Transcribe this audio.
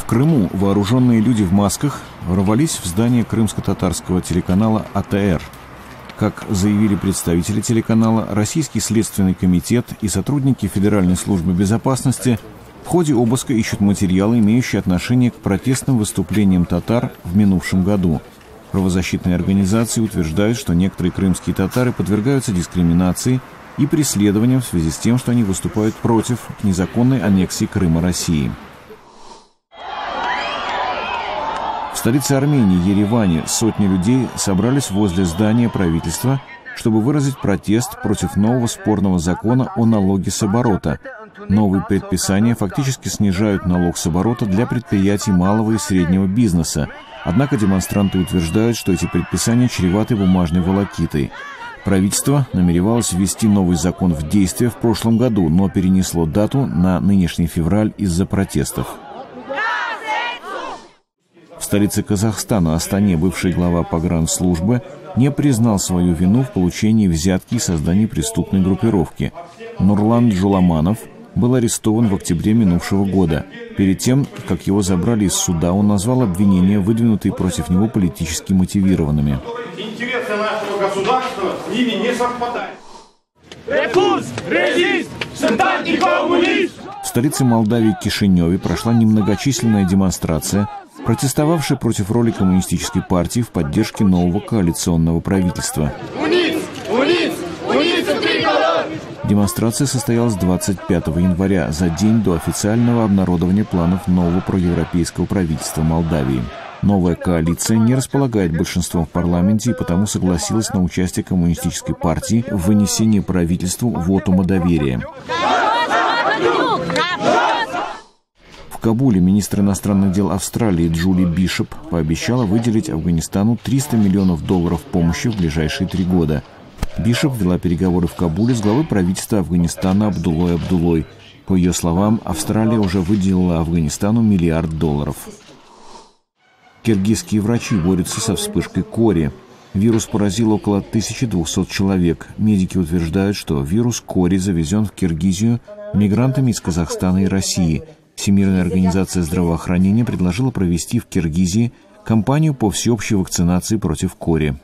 В Крыму вооруженные люди в масках ворвались в здание крымско-татарского телеканала АТР. Как заявили представители телеканала, Российский следственный комитет и сотрудники Федеральной службы безопасности в ходе обыска ищут материалы, имеющие отношение к протестным выступлениям татар в минувшем году. Правозащитные организации утверждают, что некоторые крымские татары подвергаются дискриминации и преследованиям в связи с тем, что они выступают против незаконной аннексии Крыма России. В столице Армении, Ереване, сотни людей собрались возле здания правительства, чтобы выразить протест против нового спорного закона о налоге с оборота. Новые предписания фактически снижают налог с оборота для предприятий малого и среднего бизнеса. Однако демонстранты утверждают, что эти предписания чреваты бумажной волокитой. Правительство намеревалось ввести новый закон в действие в прошлом году, но перенесло дату на нынешний февраль из-за протестов. В столице Казахстана, Астане, бывший глава погранслужбы не признал свою вину в получении взятки и создании преступной группировки. Нурлан Джуламанов был арестован в октябре минувшего года. Перед тем, как его забрали из суда, он назвал обвинения, выдвинутые против него, политически мотивированными. Интересы нашего государства с ними не совпадают. В столице Молдавии Кишиневе прошла немногочисленная демонстрация, протестовавшая против роли коммунистической партии в поддержке нового коалиционного правительства. Демонстрация состоялась 25 января, за день до официального обнародования планов нового проевропейского правительства Молдавии. Новая коалиция не располагает большинством в парламенте и потому согласилась на участие коммунистической партии в вынесении правительству вотума доверия. В Кабуле министр иностранных дел Австралии Джули Бишоп пообещала выделить Афганистану $300 миллионов помощи в ближайшие 3 года. Бишоп вела переговоры в Кабуле с главой правительства Афганистана Абдуллой Абдуллой. По ее словам, Австралия уже выделила Афганистану $1 миллиард. Киргизские врачи борются со вспышкой кори. Вирус поразил около 1200 человек. Медики утверждают, что вирус кори завезен в Киргизию мигрантами из Казахстана и России. Всемирная организация здравоохранения предложила провести в Киргизии кампанию по всеобщей вакцинации против кори.